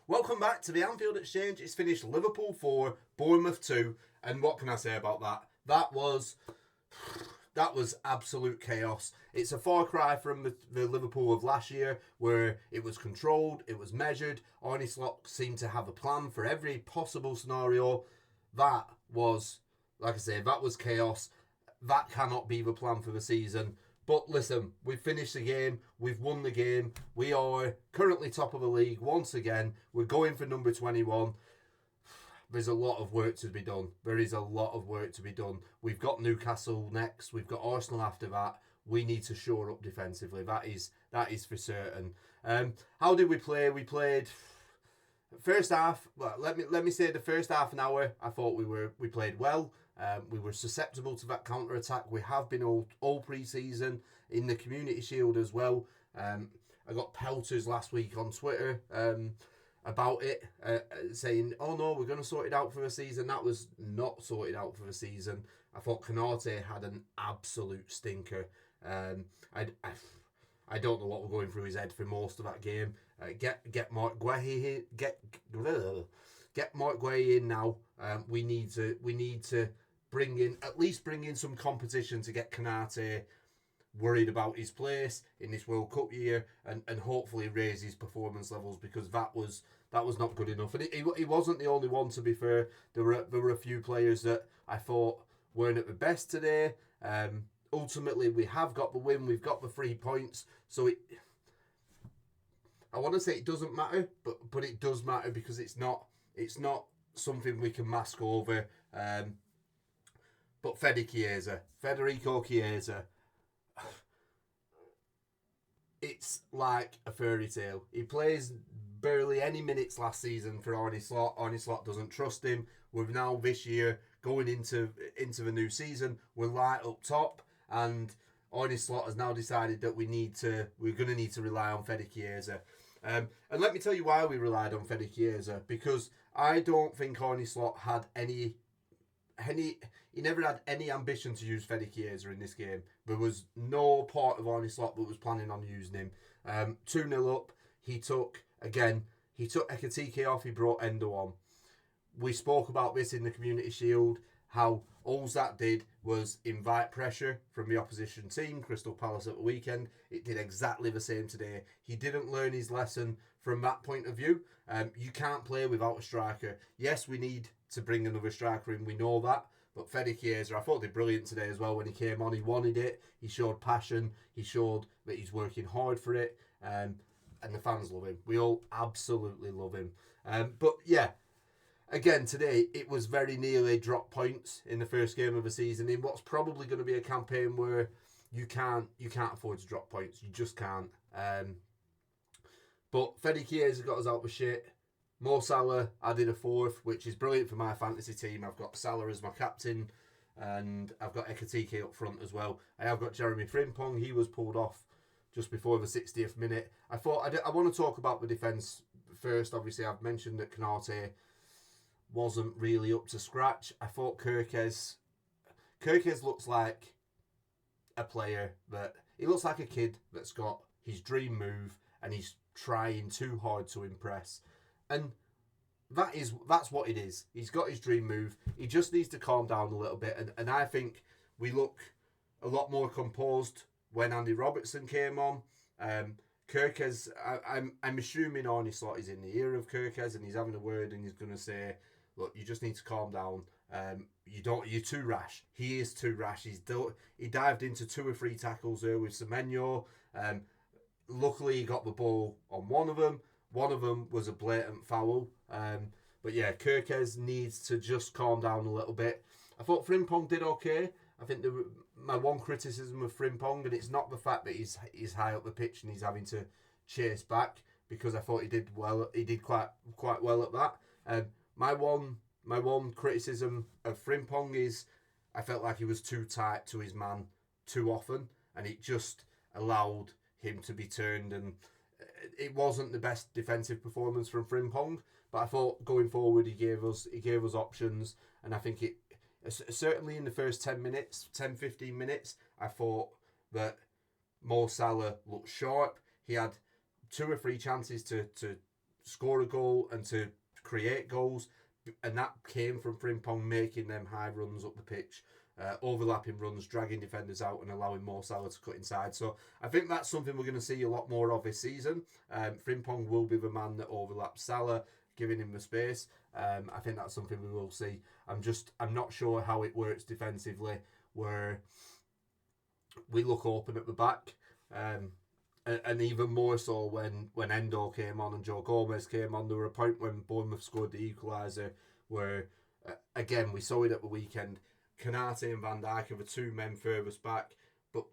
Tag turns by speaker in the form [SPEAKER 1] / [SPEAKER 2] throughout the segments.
[SPEAKER 1] Welcome back to the Anfield Exchange. It's finished Liverpool 4, Bournemouth 2, and what can I say about that? That was absolute chaos. It's a far cry from the Liverpool of last year, where it was controlled, it was measured. Arne Slot seemed to have a plan for every possible scenario. That was, like I say, that was chaos. That cannot be the plan for the season. But listen, we've finished the game. We've won the game. We are currently top of the league once again. We're going for number 21. There's a lot of work to be done. There is a lot of work to be done. We've got Newcastle next. We've got Arsenal after that. We need to shore up defensively. That is for certain. How did we play? We played first half. Well, let me say the first half an hour. I thought we played well. We were susceptible to that counter attack. We have been all pre-season in the Community Shield as well. I got pelters last week on Twitter about it, saying, "Oh no, we're going to sort it out for the season." That was not sorted out for the season. I thought Canate had an absolute stinker. I don't know what was going through his head for most of that game. Get Mark Guehi get Mark Guehi in now. We need to bring in some competition to get Canate worried about his place in this World Cup year and hopefully raise his performance levels, because that was not good enough. And he wasn't the only one, to be fair. There were a few players that I thought weren't at the best today. Ultimately, we have got the win. We've got the 3 points. So I want to say it doesn't matter, but it does matter, because it's not something we can mask over. But Federico Chiesa, it's like a fairy tale. He plays barely any minutes last season for Arne Slot. Arne Slot doesn't trust him. We're now this year going into the new season. We're right up top, and Arne Slot has now decided that we're going to need to rely on Fede Chiesa. And let me tell you why we relied on Fede Chiesa, because I don't think Arne Slot had he never had any ambition to use Fede Chiesa in this game. There was no part of Arne Slot that was planning on using him. 2-0 up, he took Ekatike off, he brought Endo on. We spoke about this in the Community Shield, how all that did was invite pressure from the opposition team, Crystal Palace at the weekend. It did exactly the same today. He didn't learn his lesson from that point of view. You can't play without a striker. Yes, we need to bring another striker in, we know that. But Fede Chiesa, I thought he did brilliant today as well when he came on. He wanted it. He showed passion. He showed that he's working hard for it. And the fans love him. We all absolutely love him. But yeah, again, today, it was very nearly drop points in the first game of the season, in what's probably going to be a campaign where you can't afford to drop points. You just can't. But Fede Chiesa got us out of shit. Mo Salah added a 4th, which is brilliant for my fantasy team. I've got Salah as my captain, and I've got Ekatike up front as well. I have got Jeremy Frimpong. He was pulled off just before the 60th minute. I want to talk about the defence first. Obviously, I've mentioned that Canate wasn't really up to scratch. I thought Kirkez looks like a player he looks like a kid that's got his dream move and he's trying too hard to impress. And that's what it is. He's got his dream move. He just needs to calm down a little bit. And I think we look a lot more composed when Andy Robertson came on. Kirkez, I'm assuming Arne Slot is in the ear of Kirkez and he's having a word and he's going to say, look, you just need to calm down. You're too rash. He is too rash. He dived into 2 or 3 tackles there with Semenyo. Luckily, he got the ball on one of them. One of them was a blatant foul. But yeah, Kirkez needs to just calm down a little bit. I thought Frimpong did okay. I think my one criticism of Frimpong, and it's not the fact that he's high up the pitch and he's having to chase back, because I thought he did well. He did quite well at that. My one criticism of Frimpong is I felt like he was too tight to his man too often, and it just allowed him to be turned, and it wasn't the best defensive performance from Frimpong, but I thought going forward he gave us options, and I think it certainly in the first 10-15 minutes, I thought that Mo Salah looked sharp. He had 2 or 3 chances to score a goal and to create goals, and that came from Frimpong making them high runs up the pitch, overlapping runs, dragging defenders out and allowing Mo Salah to cut inside. So I think that's something we're going to see a lot more of this season. Frimpong will be the man that overlaps Salah, giving him the space. I think that's something we will see. I'm not sure how it works defensively, where we look open at the back. And even more so when Endo came on and Joe Gomez came on. There were a point when Bournemouth scored the equaliser where, again, we saw it at the weekend. Canate and Van Dijk are the two men furthest back, but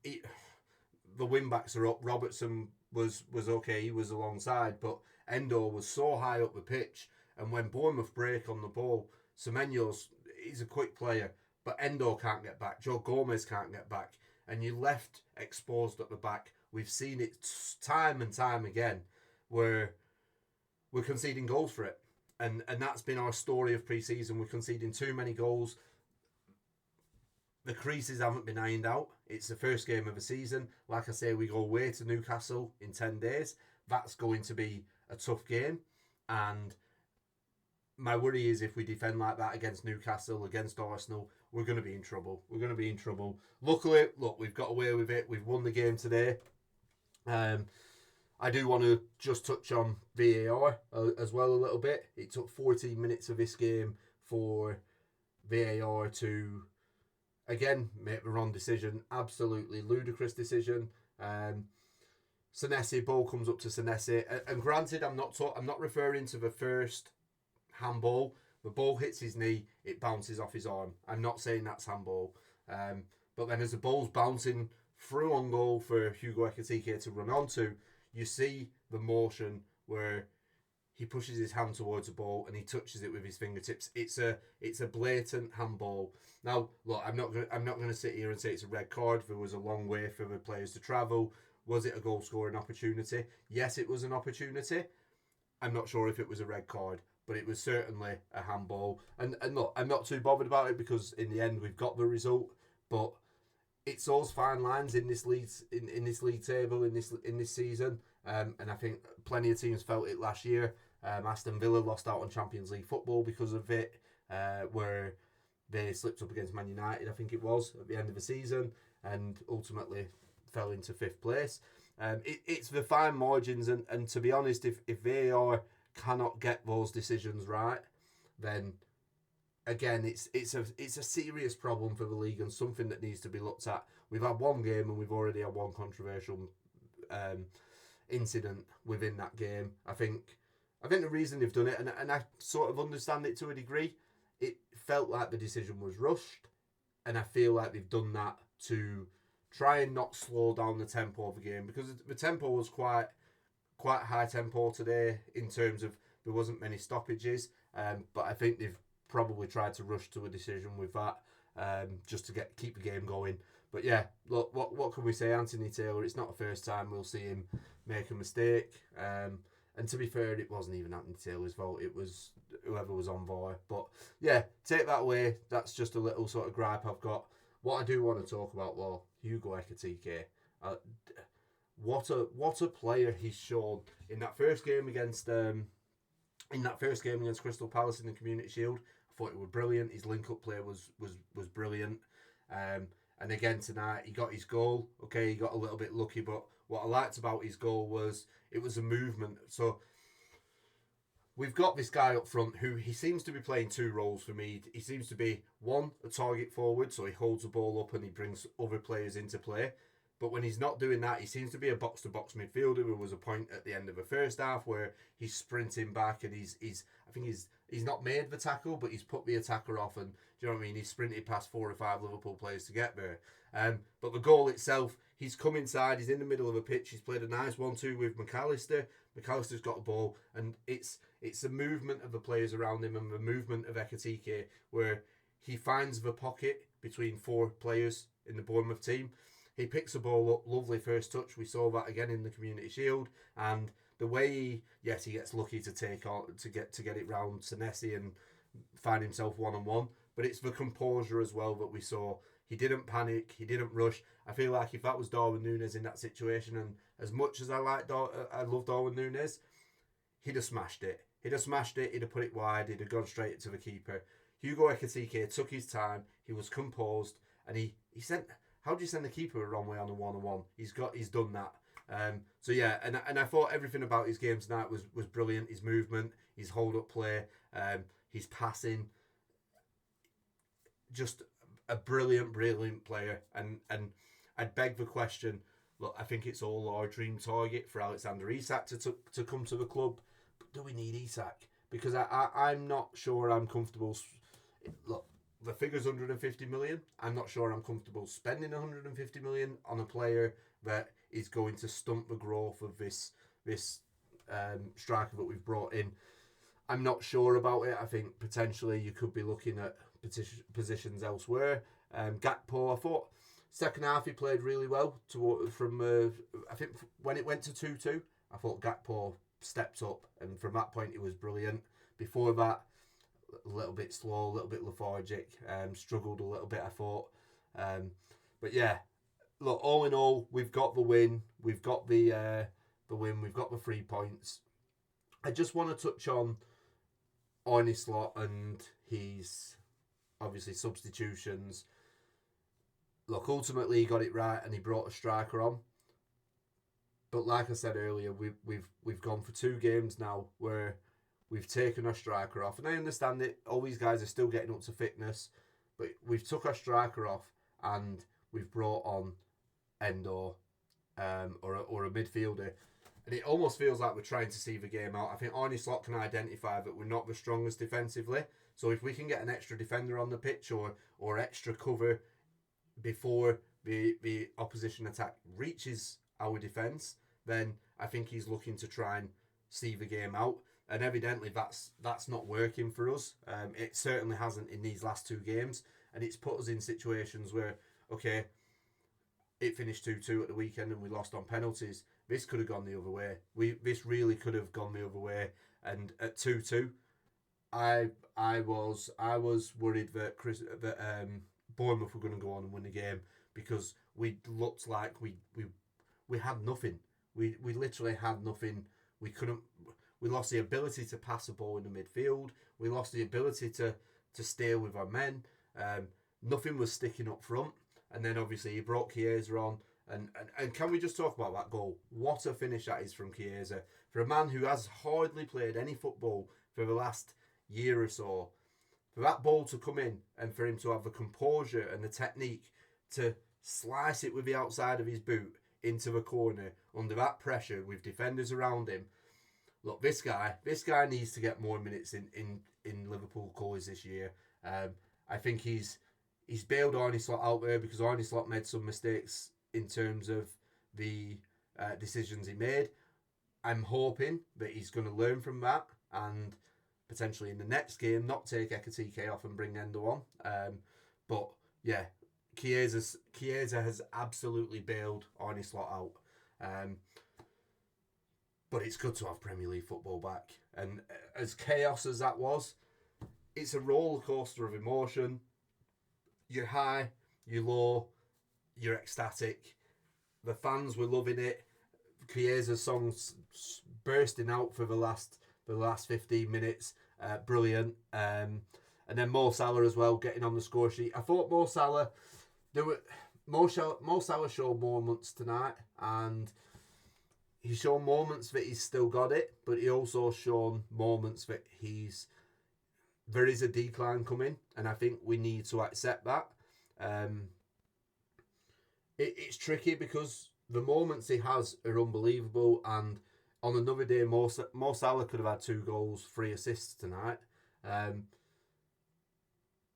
[SPEAKER 1] the wing backs are up. Robertson was okay, he was alongside, but Endo was so high up the pitch, and when Bournemouth break on the ball, Semenyo's, he's a quick player, but Endo can't get back, Joe Gomez can't get back, and you're left exposed at the back. We've seen it time and time again where we're conceding goals for it. And that's been our story of pre-season. We're conceding too many goals. The creases haven't been ironed out. It's the first game of the season. Like I say, we go away to Newcastle in 10 days. That's going to be a tough game. And my worry is if we defend like that against Newcastle, against Arsenal, we're going to be in trouble. We're going to be in trouble. Luckily, look, we've got away with it. We've won the game today. I do want to just touch on VAR as well a little bit. It took 14 minutes of this game for VAR to, again, make the wrong decision. Absolutely ludicrous decision. Senesi, ball comes up to Senesi. And granted, I'm not referring to the first handball. The ball hits his knee, it bounces off his arm. I'm not saying that's handball. But then as the ball's bouncing through on goal for Hugo Ekitike to run onto, you see the motion where he pushes his hand towards the ball and he touches it with his fingertips. It's a blatant handball. Now, look, I'm not going to sit here and say it's a red card. There was a long way for the players to travel. Was it a goal scoring opportunity? Yes, it was an opportunity. I'm not sure if it was a red card, but it was certainly a handball. And look, I'm not too bothered about it because in the end we've got the result. But it's those fine lines in this league table in this season, and I think plenty of teams felt it last year. Aston Villa lost out on Champions League football because of it, where they slipped up against Man United, I think it was, at the end of the season, and ultimately fell into 5th place. It's the fine margins, and to be honest, if VAR cannot get those decisions right, then again, it's a serious problem for the league and something that needs to be looked at. We've had one game and we've already had one controversial incident within that game. I think the reason they've done it, and I sort of understand it to a degree, it felt like the decision was rushed, and I feel like they've done that to try and not slow down the tempo of the game, because the tempo was quite high tempo today in terms of there wasn't many stoppages, but I think they've probably tried to rush to a decision with that, just to keep the game going. But yeah, look, what can we say? Anthony Taylor, it's not the first time we'll see him make a mistake. And to be fair, it wasn't even Anthony Taylor's fault. It was whoever was on VAR. But yeah, take that away. That's just a little sort of gripe I've got. What I do want to talk about, though, Hugo Ekitike. What a player he's shown in that first game against Crystal Palace in the Community Shield. I thought it was brilliant. His link-up play was brilliant. And again tonight, he got his goal. Okay, he got a little bit lucky, but what I liked about his goal was it was a movement. So we've got this guy up front who he seems to be playing two roles for me. He seems to be, one, a target forward, so he holds the ball up and he brings other players into play. But when he's not doing that, he seems to be a box-to-box midfielder. There was a point at the end of the first half where he's sprinting back and he's not made the tackle, but he's put the attacker off, and do you know what I mean? He's sprinted past 4 or 5 Liverpool players to get there. But the goal itself, he's come inside, he's in the middle of a pitch, he's played a nice 1-2 with McAllister. McAllister's got the ball, and it's the movement of the players around him and the movement of Ekitike where he finds the pocket between 4 players in the Bournemouth team. He picks the ball up, lovely first touch. We saw that again in the Community Shield, and the way he gets lucky to get it round Senesi and find himself 1-on-1. But it's the composure as well that we saw. He didn't panic, he didn't rush. I feel like if that was Darwin Núñez in that situation, and as much as I love Darwin Núñez, he'd have smashed it. He'd have smashed it. He'd have put it wide. He'd have gone straight to the keeper. Hugo Ekitike took his time. He was composed, and he sent. How do you send the keeper a wrong way on a 1-on-1? He's done that. So yeah, and I thought everything about his game tonight was brilliant. His movement, his hold up play, his passing, just a brilliant player. And I'd beg the question. Look, I think it's all our dream target for Alexander Isak to come to the club. But do we need Isak? Because I'm not sure I'm comfortable. Look, the figure's 150 million. I'm not sure I'm comfortable spending 150 million on a player that is going to stunt the growth of this striker that we've brought in. I'm not sure about it. I think potentially you could be looking at positions elsewhere. Gakpo, I thought second half he played really well. I think when it went to 2-2, I thought Gakpo stepped up, and from that point he was brilliant. Before that, a little bit slow, a little bit lethargic, struggled a little bit, I thought. But yeah, look, all in all, we've got the win. We've got the win. We've got the 3 points. I just want to touch on Arne Slot and his, obviously, substitutions. Look, ultimately he got it right and he brought a striker on. But like I said earlier, we've gone for 2 games now where we've taken our striker off. And I understand it, all these guys are still getting up to fitness, but we've took our striker off and we've brought on Endo or a midfielder. And it almost feels like we're trying to see the game out. I think Arne Slot can identify that we're not the strongest defensively. So if we can get an extra defender on the pitch or extra cover before the opposition attack reaches our defence, then I think he's looking to try and see the game out. And evidently that's not working for us. It certainly hasn't in these last 2 games. And it's put us in situations where, okay, it finished 2-2 at the weekend and we lost on penalties. This could have gone the other way. This really could have gone the other way. And at 2-2, I was worried that Bournemouth were going to go on and win the game, because we looked like we had nothing. We literally had nothing. We lost the ability to pass a ball in the midfield. We lost the ability to steal with our men. Nothing was sticking up front. And then obviously he brought Chiesa on. And can we just talk about that goal? What a finish that is from Chiesa. For a man who has hardly played any football for the last year or so, for that ball to come in and for him to have the composure and the technique to slice it with the outside of his boot into the corner under that pressure with defenders around him. Look, this guy needs to get more minutes in Liverpool colours this year. I think he's bailed Arne Slot out there because Arne Slot made some mistakes in terms of the decisions he made. I'm hoping that he's going to learn from that and potentially in the next game not take Ekitike off and bring Endo on. But yeah, Chiesa has absolutely bailed Arne Slot out. But it's good to have Premier League football back. And as chaos as that was, it's a roller coaster of emotion. You're high, you're low, you're ecstatic. The fans were loving it. Chiesa's songs bursting out for the last 15 minutes. Brilliant. And then Mo Salah as well, getting on the score sheet. I thought Mo Salah showed moments tonight, and he's shown moments that he's still got it, but he also shown moments that there is a decline coming, and I think we need to accept that. It's tricky because the moments he has are unbelievable, and on another day, Mo Salah could have had 2 goals, 3 assists tonight.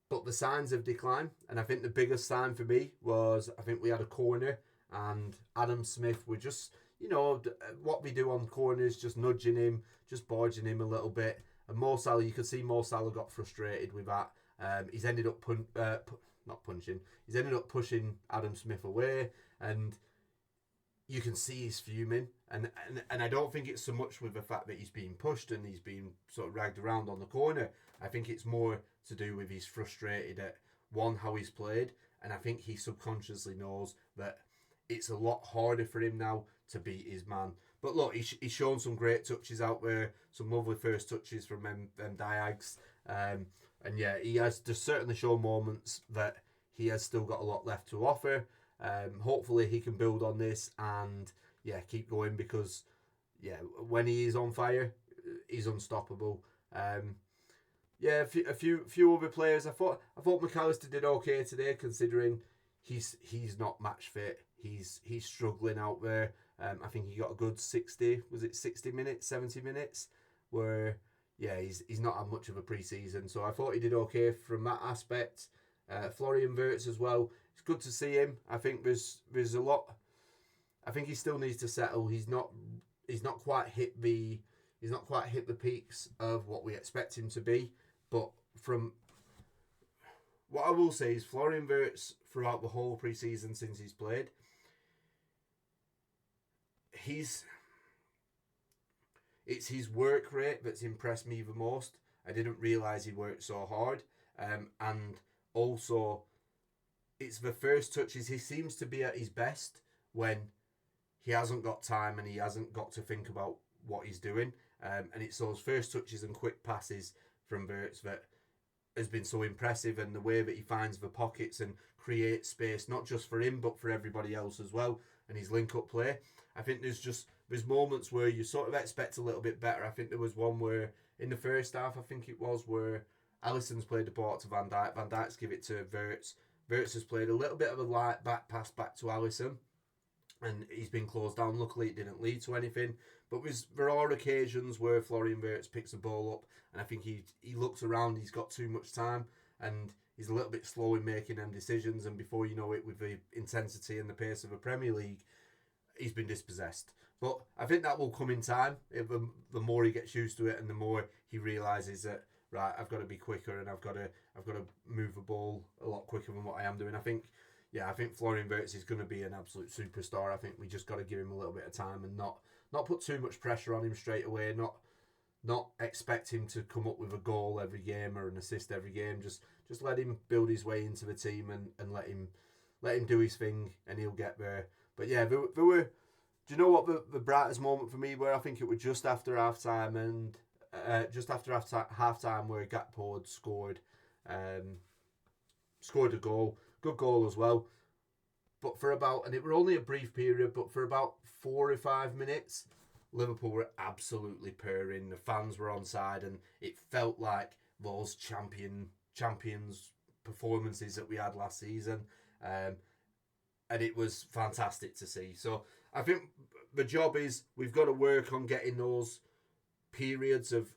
[SPEAKER 1] But the signs of decline, and I think the biggest sign for me was, I think we had a corner, and Adam Smith were just, what we do on corners, just nudging him, just barging him a little bit. And Mo Salah, you could see Mo Salah got frustrated with that. He's ended up He's ended up pushing Adam Smith away, and you can see he's fuming. And I don't think it's so much with the fact that he's being pushed and he's being sort of dragged around on the corner. I think it's more to do with he's frustrated at, one, how he's played, and I think he subconsciously knows that it's a lot harder for him now to beat his man. But look, he's shown some great touches out there, some lovely first touches from them Diags. And yeah, there's certainly shown moments that he has still got a lot left to offer. Hopefully he can build on this and yeah, keep going, because yeah, when he is on fire, he's unstoppable. Yeah, a few other players. I thought McAllister did okay today, considering he's not match fit. He's struggling out there. I think he got a good 60 minutes, 70 minutes, where yeah, he's not had much of a pre-season. So I thought he did okay from that aspect. Florian Wirtz as well. It's good to see him. I think there's a lot. I think he still needs to settle. He's not quite hit the peaks of what we expect him to be. But from what I will say is Florian Wirtz throughout the whole pre-season since he's played, it's his work rate that's impressed me the most. I didn't realise he worked so hard. And also, it's the first touches. He seems to be at his best when he hasn't got time and he hasn't got to think about what he's doing. And it's those first touches and quick passes from Wirtz that has been so impressive, and the way that he finds the pockets and creates space, not just for him, but for everybody else as well, and his link-up play. I think there's moments where you sort of expect a little bit better. I think there was one where, in the first half, I think it was, where Alisson's played the ball to Van Dijk. Van Dijk's give it to Wirtz. Wirtz has played a little bit of a light back pass back to Alisson, and he's been closed down. Luckily, it didn't lead to anything. But there are occasions where Florian Wirtz picks a ball up, and I think he looks around, he's got too much time, and he's a little bit slow in making them decisions, and before you know it, with the intensity and the pace of a Premier League, he's been dispossessed. But I think that will come in time. The more he gets used to it, and the more he realises that, right, I've got to be quicker, and I've got to move the ball a lot quicker than what I am doing. I think Florian Wirtz is going to be an absolute superstar. I think we just got to give him a little bit of time and not put too much pressure on him straight away. Not expect him to come up with a goal every game or an assist every game. Just let him build his way into the team and let him do his thing, and he'll get there. But yeah, there were. Do you know what the brightest moment for me were? I think it was just after half time where Gakpo had scored a goal, good goal as well. But and it were only a brief period, but for about 4 or 5 minutes, Liverpool were absolutely purring. The fans were on side, and it felt like those champions performances that we had last season. And it was fantastic to see. So I think the job is, we've got to work on getting those periods of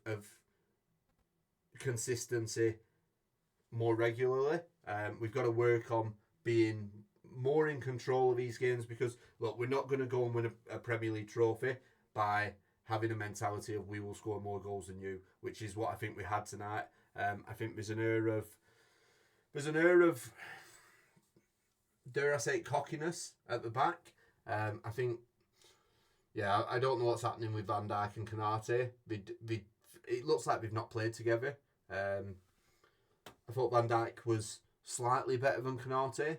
[SPEAKER 1] consistency more regularly. We've got to work on being more in control of these games, because look, we're not going to go and win a Premier League trophy by having a mentality of we will score more goals than you, which is what I think we had tonight. I think there's an air of dare I say, cockiness at the back. I think, yeah, I don't know what's happening with Van Dijk and Konate. It looks like they've not played together. I thought Van Dijk was slightly better than Konate.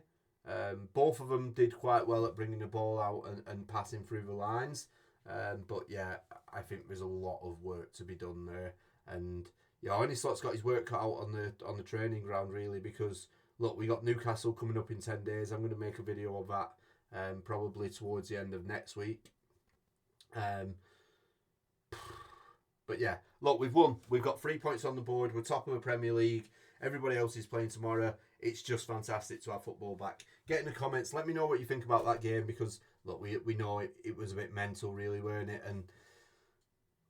[SPEAKER 1] Both of them did quite well at bringing the ball out and passing through the lines. But yeah, I think there's a lot of work to be done there. And yeah, Onislot's got his work cut out on the training ground, really, because look, we got Newcastle coming up in 10 days. I'm going to make a video of that probably towards the end of next week. But yeah, look, we've won. We've got 3 points on the board. We're top of the Premier League. Everybody else is playing tomorrow. It's just fantastic to have football back. Get in the comments. Let me know what you think about that game, because look, we know it was a bit mental, really, weren't it? And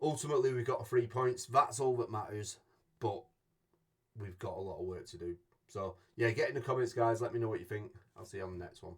[SPEAKER 1] ultimately, we got 3 points. That's all that matters. But we've got a lot of work to do. So, yeah, get in the comments, guys. Let me know what you think. I'll see you on the next one.